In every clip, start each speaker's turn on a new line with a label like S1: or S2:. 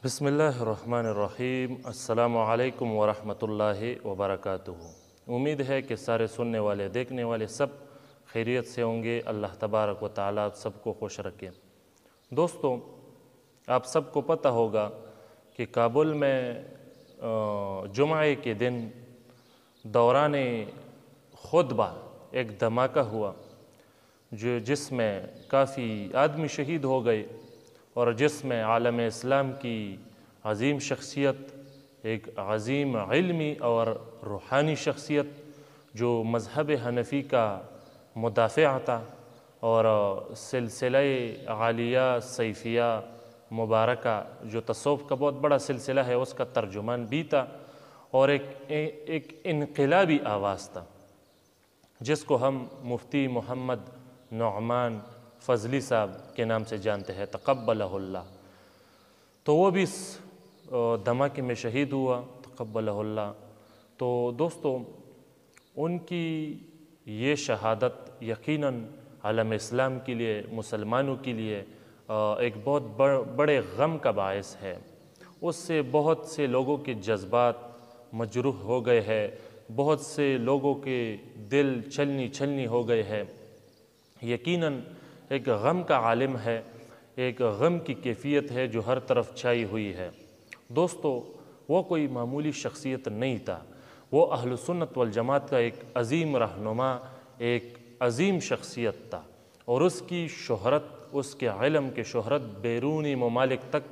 S1: بسم اللہ الرحمن الرحیم۔ السلام علیکم ورحمۃ اللہ وبرکاتہ۔ امید ہے کہ سارے سننے والے دیکھنے والے سب خیریت سے ہوں گے۔ اللہ تبارک و تعالیٰ آپ سب کو خوش رکھے۔ دوستو، آپ سب کو پتہ ہوگا کہ کابل میں جمعے کے دن دوران خطبہ ایک دھماکہ ہوا جس میں کافی آدمی شہید ہو گئے، اور جس میں عالم اسلام کی عظیم شخصیت، ایک عظیم علمی اور روحانی شخصیت جو مذہب حنفی کا مدافع تھا اور سلسلہ عالیہ سیفیہ مبارکہ جو تصوف کا بہت بڑا سلسلہ ہے اس کا ترجمان بھی تھا، اور ایک انقلابی آواز تھا جس کو ہم مفتی محمد نعمان فضلی صاحب کے نام سے جانتے ہیں، تقبلہ اللہ۔ تو وہ بھی اس دھماکے میں شہید ہوا، تقبلہ اللہ۔ تو دوستو، ان کی یہ شہادت یقیناً عالم اسلام کے لیے، مسلمانوں کے لیے ایک بہت بڑے غم کا باعث ہے۔ اس سے بہت سے لوگوں کے جذبات مجروح ہو گئے ہیں، بہت سے لوگوں کے دل چھلنی ہو گئے ہیں۔ یقیناً ایک غم کا عالم ہے، ایک غم کی کیفیت ہے جو ہر طرف چھائی ہوئی ہے۔ دوستو، وہ کوئی معمولی شخصیت نہیں تھا، وہ اہل سنت والجماعت کا ایک عظیم رہنما، ایک عظیم شخصیت تھا، اور اس کی شہرت، اس کے علم کی شہرت بیرونی ممالک تک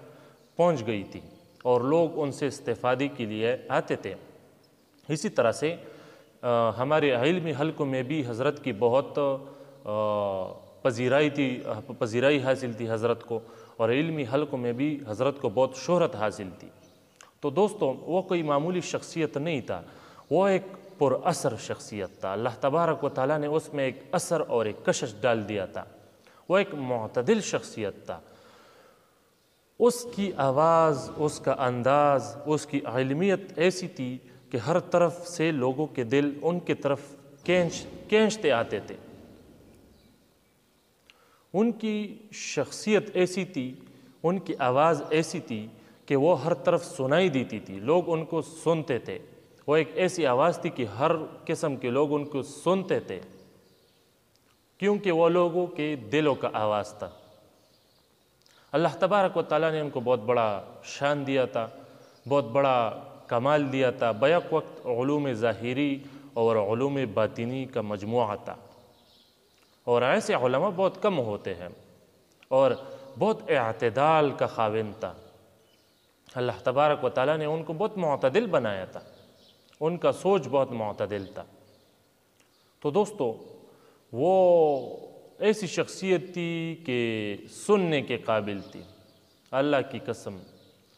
S1: پہنچ گئی تھی، اور لوگ ان سے استفادے کے لیے آتے تھے۔ اسی طرح سے ہمارے علمی حلقوں میں بھی حضرت کی بہت پذیرائی حاصل تھی حضرت کو، اور علمی حلقوں میں بھی حضرت کو بہت شہرت حاصل تھی۔ تو دوستو، وہ کوئی معمولی شخصیت نہیں تھا، وہ ایک پر اثر شخصیت تھا۔ اللہ تبارک و تعالیٰ نے اس میں ایک اثر اور ایک کشش ڈال دیا تھا۔ وہ ایک معتدل شخصیت تھا۔ اس کی آواز، اس کا انداز، اس کی علمیت ایسی تھی کہ ہر طرف سے لوگوں کے دل ان کی طرف کھینچتے آتے تھے۔ ان کی شخصیت ایسی تھی، ان کی آواز ایسی تھی کہ وہ ہر طرف سنائی دیتی تھی، لوگ ان کو سنتے تھے۔ وہ ایک ایسی آواز تھی کہ ہر قسم کے لوگ ان کو سنتے تھے، کیونکہ وہ لوگوں کے دلوں کا آواز تھا۔ اللہ تبارک و تعالیٰ نے ان کو بہت بڑا شان دیا تھا، بہت بڑا کمال دیا تھا، بیک وقت علوم ظاہری اور علوم باطنی کا مجموعہ تھا، اور ایسے علماء بہت کم ہوتے ہیں، اور بہت اعتدال کا خاوند تھا۔ اللہ تبارک و تعالیٰ نے ان کو بہت معتدل بنایا تھا، ان کا سوچ بہت معتدل تھا۔ تو دوستو، وہ ایسی شخصیت تھی کہ سننے کے قابل تھی، اللہ کی قسم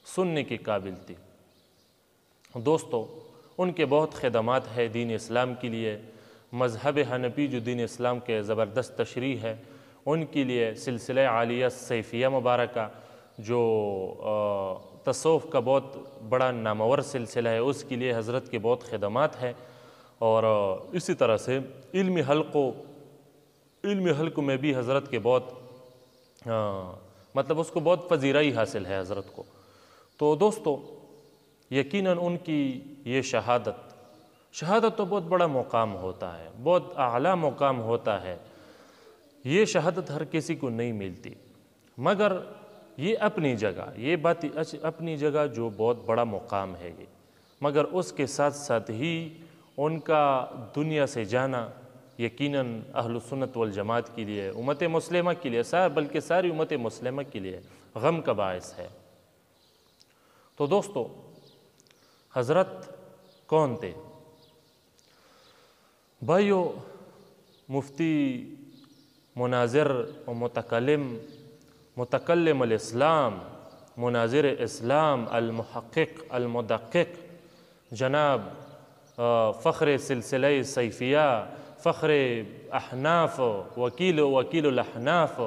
S1: سننے کے قابل تھی۔ دوستو، ان کے بہت خدمات ہے دین اسلام کے لیے۔ مذہب حنفی جو دین اسلام کے زبردست تشریح ہے، ان کے لیے سلسلہ عالیہ سیفیہ مبارکہ جو تصوف کا بہت بڑا نامور سلسلہ ہے، اس کے لیے حضرت کے بہت خدمات ہیں، اور اسی طرح سے علمی حلقوں میں بھی حضرت کے بہت اس کو بہت پذیرائی حاصل ہے حضرت کو۔ تو دوستو، یقیناً ان کی یہ شہادت تو بہت بڑا مقام ہوتا ہے، بہت اعلیٰ مقام ہوتا ہے۔ یہ شہادت ہر کسی کو نہیں ملتی، مگر یہ اپنی جگہ، یہ بات اپنی جگہ جو بہت بڑا مقام ہے یہ، مگر اس کے ساتھ ساتھ ہی ان کا دنیا سے جانا یقیناً اہل سنت والجماعت کے لیے، امت مسلمہ کے لیے، بلکہ ساری امت مسلمہ کے لیے غم کا باعث ہے۔ تو دوستو، حضرت کون تھے؟ بھائیو، مفتی مناظر و متکلم الاسلام، مناظر اسلام، المحقق المدقق، جناب فخر سلسلہ سیفیہ، فخر احناف، وکیل الاحناف،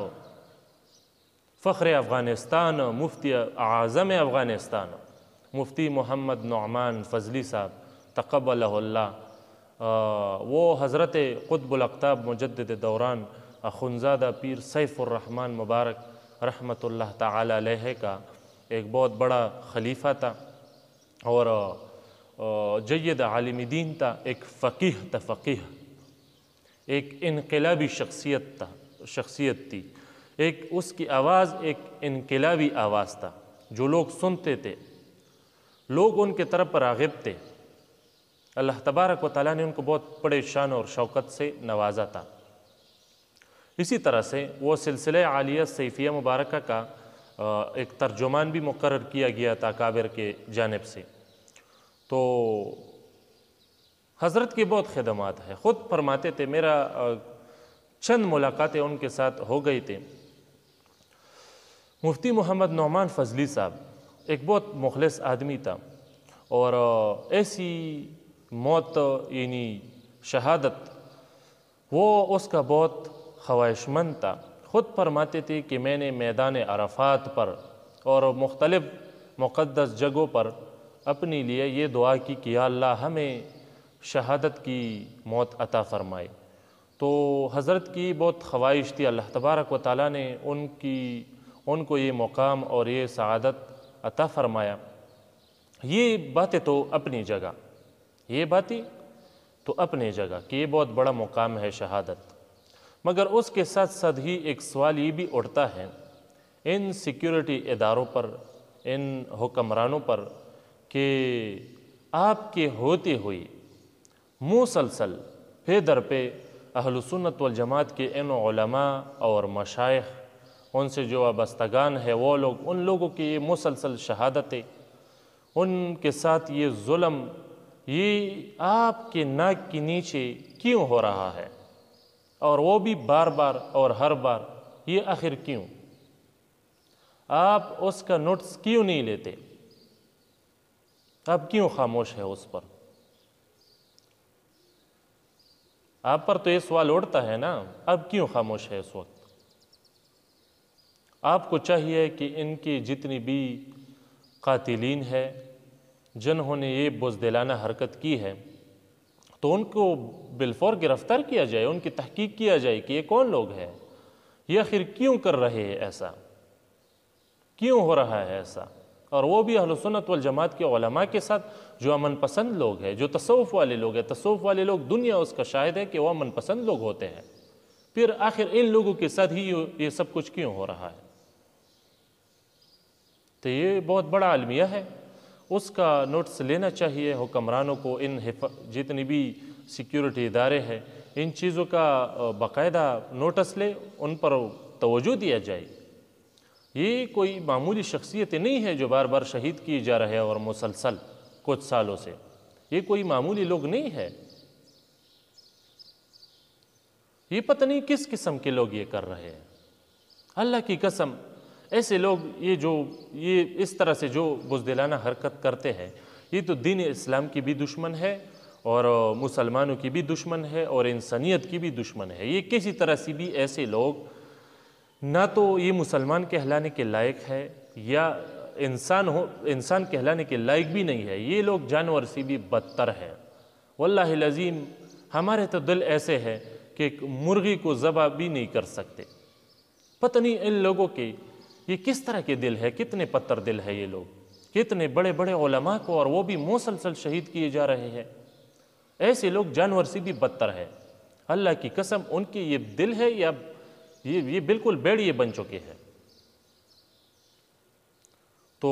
S1: فخر افغانستان، مفتی اعظم افغانستان، مفتی محمد نعمان فضلی صاحب تقبلہ اللہ، وہ حضرت قطب الاقطاب مجدد دوران اخونزادہ پیر سیف الرحمن مبارک رحمۃ اللہ تعالی علیہ کا ایک بہت بڑا خلیفہ تھا اور جید عالم دین تھا، ایک فقیہ تھا، فقیہ، ایک انقلابی شخصیت تھی، ایک اس کی آواز ایک انقلابی آواز تھا، جو لوگ سنتے تھے، لوگ ان کے طرف راغب تھے۔ اللہ تبارک و تعالیٰ نے ان کو بہت بڑے شان اور شوکت سے نوازا تھا۔ اسی طرح سے وہ سلسلہ عالیہ سیفیہ مبارکہ کا ایک ترجمان بھی مقرر کیا گیا تھا اکابر کے جانب سے۔ تو حضرت کی بہت خدمات ہیں، خود فرماتے تھے، میرا چند ملاقاتیں ان کے ساتھ ہو گئی تھے۔ مفتی محمد نعمان فضلی صاحب ایک بہت مخلص آدمی تھا، اور ایسی موت یعنی شہادت وہ اس کا بہت خواہش مند تھا۔ خود فرماتے تھے کہ میں نے میدان عرفات پر اور مختلف مقدس جگہوں پر اپنے لیے یہ دعا کی کہ یا اللہ ہمیں شہادت کی موت عطا فرمائے۔ تو حضرت کی بہت خواہش تھی، اللہ تبارک و تعالیٰ نے ان کو یہ مقام اور یہ سعادت عطا فرمایا۔ یہ باتیں تو اپنی جگہ، یہ باتیں تو اپنی جگہ کہ یہ بہت بڑا مقام ہے شہادت، مگر اس کے ساتھ ساتھ ہی ایک سوال یہ بھی اٹھتا ہے ان سیکیورٹی اداروں پر، ان حکمرانوں پر، کہ آپ کے ہوتے ہوئے مسلسل پہ در پہ اہل سنت والجماعت کے ان علماء اور مشائخ، ان سے جو وابستگان ہے وہ لوگ، ان لوگوں کی یہ مسلسل شہادتیں، ان کے ساتھ یہ ظلم، یہ آپ کے ناک کے نیچے کیوں ہو رہا ہے؟ اور وہ بھی بار بار اور ہر بار، یہ آخر کیوں؟ آپ اس کا نوٹس کیوں نہیں لیتے؟ آپ کیوں خاموش ہے اس پر؟ آپ پر تو یہ سوال اٹھتا ہے نا، اب کیوں خاموش ہے اس وقت؟ آپ کو چاہیے کہ ان کی جتنی بھی قاتلین ہے، جنہوں نے یہ بزدلانہ حرکت کی ہے، تو ان کو بالفور گرفتار کیا جائے، ان کی تحقیق کیا جائے کہ یہ کون لوگ ہیں، یہ آخر کیوں کر رہے ہیں ایسا، کیوں ہو رہا ہے ایسا؟ اور وہ بھی اہل سنت والجماعت کے علماء کے ساتھ جو امن پسند لوگ ہیں، جو تصوف والے لوگ ہیں۔ تصوف والے لوگ دنیا اس کا شاہد ہے کہ وہ امن پسند لوگ ہوتے ہیں، پھر آخر ان لوگوں کے ساتھ ہی یہ سب کچھ کیوں ہو رہا ہے؟ تو یہ بہت بڑا المیہ ہے، اس کا نوٹس لینا چاہیے حکمرانوں کو۔ ان جتنی بھی سیکیورٹی ادارے ہیں، ان چیزوں کا باقاعدہ نوٹس لے، ان پر توجہ دیا جائے۔ یہ کوئی معمولی شخصیت نہیں ہے جو بار بار شہید کی جا رہے ہیں اور مسلسل کچھ سالوں سے، یہ کوئی معمولی لوگ نہیں ہے۔ یہ پتہ نہیں کس قسم کے لوگ یہ کر رہے ہیں، اللہ کی قسم۔ ایسے لوگ یہ اس طرح سے جو بزدلانہ حرکت کرتے ہیں، یہ تو دین اسلام کی بھی دشمن ہے اور مسلمانوں کی بھی دشمن ہے اور انسانیت کی بھی دشمن ہے۔ یہ کسی طرح سے بھی ایسے لوگ نہ تو یہ مسلمان کہلانے کے لائق ہے یا انسان کہلانے کے لائق بھی نہیں ہے، یہ لوگ جانور سے بھی بدتر ہیں۔ واللہ العظیم ہمارے تو دل ایسے ہے کہ ایک مرغی کو ذبح بھی نہیں کر سکتے۔ پتہ نہیں ان لوگوں کے یہ کس طرح کے دل ہے، کتنے پتھر دل ہے یہ لوگ، کتنے بڑے بڑے علماء کو اور وہ بھی مسلسل شہید کیے جا رہے ہیں۔ ایسے لوگ جانور سے بھی بدتر ہے، اللہ کی قسم۔ ان کی یہ دل ہے یا یہ بالکل بیڑیے بن چکے ہیں۔ تو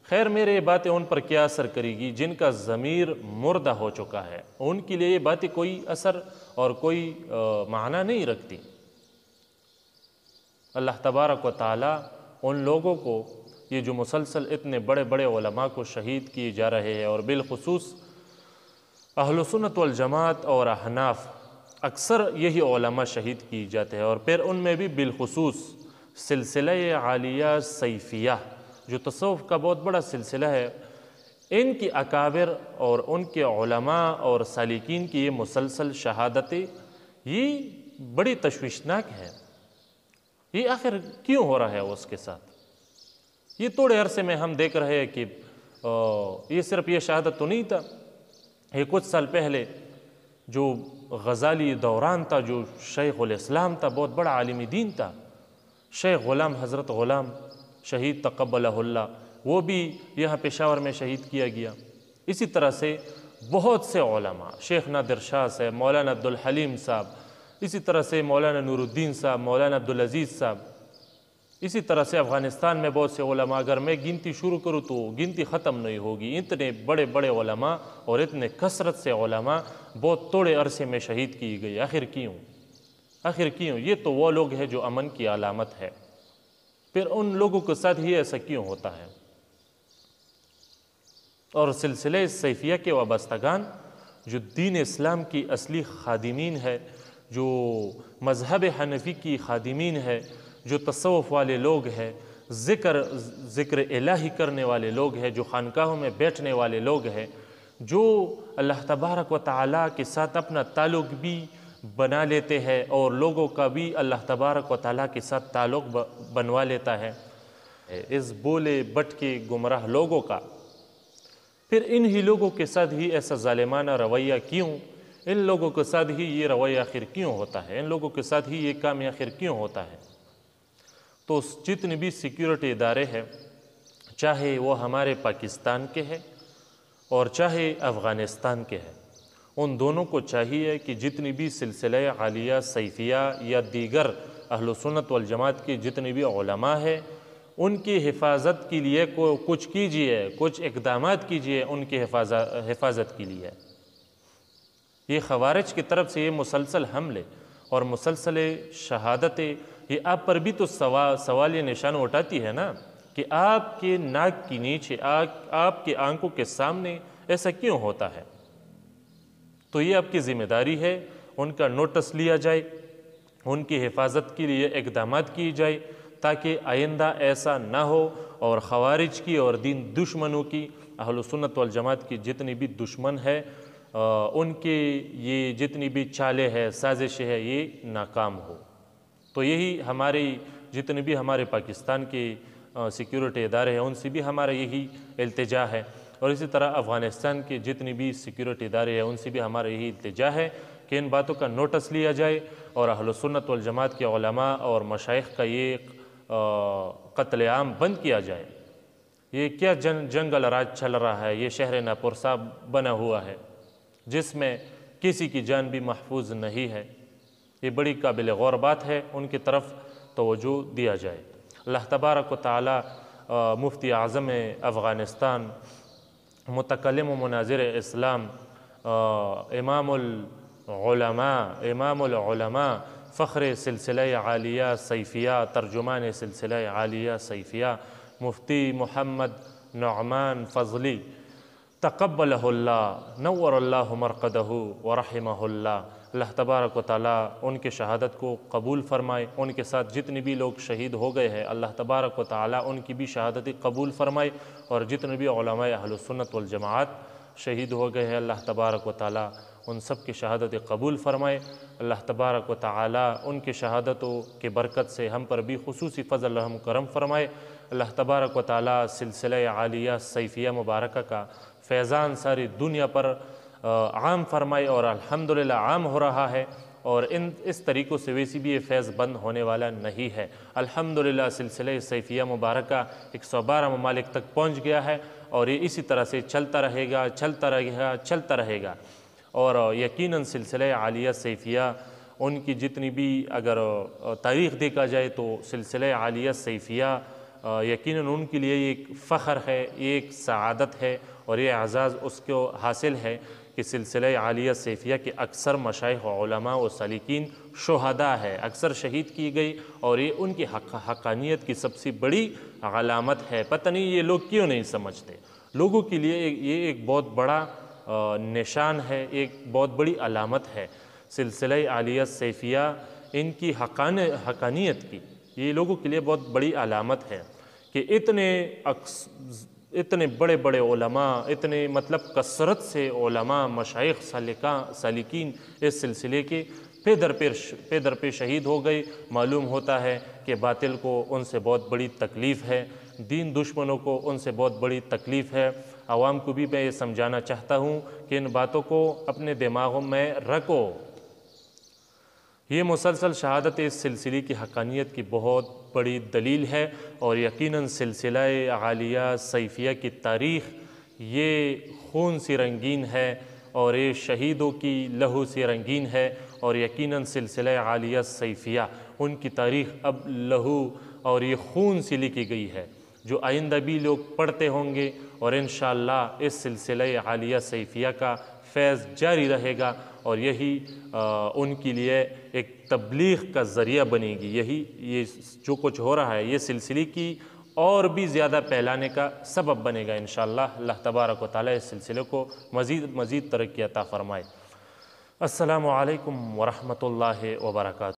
S1: خیر میرے یہ باتیں ان پر کیا اثر کرے گی جن کا ضمیر مردہ ہو چکا ہے، ان کے لیے یہ باتیں کوئی اثر اور کوئی معنی نہیں رکھتی۔ اللہ تبارک و تعالیٰ ان لوگوں کو، یہ جو مسلسل اتنے بڑے بڑے علماء کو شہید کیے جا رہے ہیں، اور بالخصوص اہل سنت والجماعت اور احناف، اکثر یہی علماء شہید کیے جاتے ہیں، اور پھر ان میں بھی بالخصوص سلسلہ عالیہ سیفیہ جو تصوف کا بہت بڑا سلسلہ ہے، ان کی اکابر اور ان کے علماء اور سالکین کی یہ مسلسل شہادتیں، یہ بڑی تشویشناک ہے۔ یہ آخر کیوں ہو رہا ہے اس کے ساتھ؟ یہ تھوڑے عرصے میں ہم دیکھ رہے ہیں کہ یہ صرف یہ شہادت تو نہیں تھا، یہ کچھ سال پہلے جو غزالی دوران تھا، جو شیخ الاسلام تھا، بہت بڑا عالم دین تھا، شیخ غلام، حضرت غلام شہید تقبلہ اللہ، وہ بھی یہاں پشاور میں شہید کیا گیا۔ اسی طرح سے بہت سے علماء، شیخ نادر شاہ صاحب، مولانا عبدالحلیم صاحب، اسی طرح سے مولانا نور الدین صاحب، مولانا عبدالعزیز صاحب، اسی طرح سے افغانستان میں بہت سے علماء، اگر میں گنتی شروع کروں تو گنتی ختم نہیں ہوگی۔ اتنے بڑے بڑے علماء اور اتنے کثرت سے علماء بہت تھوڑے عرصے میں شہید کیے گئے۔ آخر کیوں؟ یہ تو وہ لوگ ہیں جو امن کی علامت ہے، پھر ان لوگوں کے ساتھ ہی ایسا کیوں ہوتا ہے؟ اور سلسلہ سیفیہ کے وابستگان جو دین اسلام کی اصلی خادمین ہے، جو مذہب حنفی کی خادمین ہے، جو تصوف والے لوگ ہیں، ذکر الہی کرنے والے لوگ ہیں، جو خانقاہوں میں بیٹھنے والے لوگ ہیں، جو اللہ تبارک و تعالیٰ کے ساتھ اپنا تعلق بھی بنا لیتے ہیں اور لوگوں کا بھی اللہ تبارک و تعالیٰ کے ساتھ تعلق بنوا لیتا ہے، اس بولے بٹکے گمراہ لوگوں کا، پھر انہی لوگوں کے ساتھ ہی ایسا ظالمانہ رویہ کیوں؟ ان لوگوں کے ساتھ ہی یہ رویہ آخر کیوں ہوتا ہے؟ ان لوگوں کے ساتھ ہی یہ کام آخر کیوں ہوتا ہے؟ تو جتنے بھی سیکیورٹی ادارے ہیں، چاہے وہ ہمارے پاکستان کے ہیں اور چاہے افغانستان کے ہیں، ان دونوں کو چاہیے کہ جتنی بھی سلسلہ عالیہ سیفیہ یا دیگر اہل سنت والجماعت کے جتنے بھی علماء ہیں، ان کی حفاظت کے لیے کچھ کیجئے، کچھ اقدامات کیجئے ان کی حفاظت کے لیے۔ یہ خوارج کی طرف سے یہ مسلسل حملے اور مسلسل شہادتیں، یہ آپ پر بھی تو سوال یہ نشان اٹھاتی ہے نا کہ آپ کے ناک کے نیچے، آپ کے آنکھوں کے سامنے ایسا کیوں ہوتا ہے؟ تو یہ آپ کی ذمہ داری ہے، ان کا نوٹس لیا جائے، ان کی حفاظت کے لیے اقدامات کیے جائے تاکہ آئندہ ایسا نہ ہو، اور خوارج کی اور دین دشمنوں کی، اہل سنت والجماعت کی جتنی بھی دشمن ہے، ان کے یہ جتنی بھی چالیں ہے، سازشیں ہے، یہ ناکام ہو۔ تو یہی ہماری جتنے بھی ہمارے پاکستان کے سیکیورٹی ادارے ہیں، ان سے بھی ہمارا یہی التجا ہے، اور اسی طرح افغانستان کے جتنی بھی سیکیورٹی ادارے ہیں ان سے بھی ہمارا یہی التجا ہے کہ ان باتوں کا نوٹس لیا جائے، اور اہل سنت والجماعت کے علماء اور مشائخ کا یہ قتل عام بند کیا جائے۔ یہ کیا جنگل راج چل رہا ہے، یہ شہر ناپرسا بنا ہوا ہے جس میں کسی کی جان بھی محفوظ نہیں ہے، یہ بڑی قابل غور بات ہے، ان کی طرف توجہ دیا جائے۔ اللہ تبارک و تعالی مفتی اعظم افغانستان، متکلم و مناظر اسلام، امام العلماء، فخر سلسلہ عالیہ سیفیہ، ترجمان سلسلہ عالیہ سیفیہ، مفتی محمد نعمان فضلی تقبلہ اللہ، نور اللہ مرقدہ ورحمہ اللہ، اللہ تبارک و تعالیٰ ان کے شہادت کو قبول فرمائے، ان کے ساتھ جتنے بھی لوگ شہید ہو گئے ہیں اللہ تبارک و تعالیٰ ان کی بھی شہادت قبول فرمائے، اور جتنے بھی علماء اہل سنت والجماعت شہید ہو گئے ہیں اللہ تبارک و تعالیٰ ان سب کی شہادت قبول فرمائے۔ اللہ تبارک و تعالیٰ ان کی شہادتوں کی برکت سے ہم پر بھی خصوصی فضل رحم کرم فرمائے۔ اللہ تبارک و تعالیٰ سلسلہ عالیہ سیفیہ مبارکہ کا فیضان ساری دنیا پر عام فرمائے، اور الحمدللہ عام ہو رہا ہے، اور اس طریقوں سے ویسی بھی یہ فیض بند ہونے والا نہیں ہے۔ الحمدللہ سلسلہ سیفیہ مبارکہ 112 ممالک تک پہنچ گیا ہے، اور یہ اسی طرح سے چلتا رہے گا، اور یقیناً سلسلہ عالیہ سیفیہ ان کی جتنی بھی اگر تاریخ دیکھا جائے تو سلسلہ عالیہ سیفیہ یقیناً ان کے لیے ایک فخر ہے، ایک سعادت ہے، اور یہ اعزاز اس کو حاصل ہے کہ سلسلہ عالیہ سیفیہ کے اکثر مشائخ و علماء و سالکین شہداء ہے، اکثر شہید کی گئی، اور یہ ان کی حقانیت کی سب سے بڑی علامت ہے۔ پتہ نہیں یہ لوگ کیوں نہیں سمجھتے، لوگوں کے لیے یہ ایک بہت بڑا نشان ہے، ایک بہت بڑی علامت ہے سلسلہ عالیہ سیفیہ، ان کی حقانیت کی یہ لوگوں کے لیے بہت بڑی علامت ہے کہ اتنے بڑے بڑے علماء، اتنے مطلب کثرت سے علماء، مشائخ، سالکین اس سلسلے کے پہ در پہ شہید ہو گئے۔ معلوم ہوتا ہے کہ باطل کو ان سے بہت بڑی تکلیف ہے، دین دشمنوں کو ان سے بہت بڑی تکلیف ہے۔ عوام کو بھی میں یہ سمجھانا چاہتا ہوں کہ ان باتوں کو اپنے دماغوں میں رکھو۔ یہ مسلسل شہادت اس سلسلے کی حقانیت کی بہت بڑی دلیل ہے، اور یقیناً سلسلہ عالیہ سیفیہ کی تاریخ یہ خون سے رنگین ہے، اور یہ شہیدوں کی لہو سے رنگین ہے، اور یقیناً سلسلہ عالیہ سیفیہ ان کی تاریخ اب لہو اور یہ خون سے لکھی گئی ہے، جو آئندہ بھی لوگ پڑھتے ہوں گے، اور انشاءاللہ اس سلسلہ عالیہ سیفیہ کا فیض جاری رہے گا، اور یہی ان کے لیے ایک تبلیغ کا ذریعہ بنے گی۔ یہ جو کچھ ہو رہا ہے یہ سلسلے کی اور بھی زیادہ پھیلانے کا سبب بنے گا انشاءاللہ۔ اللہ تبارک و تعالی اس سلسلے کو مزید ترقی عطا فرمائے۔ السلام علیکم ورحمۃ اللہ وبرکاتہ۔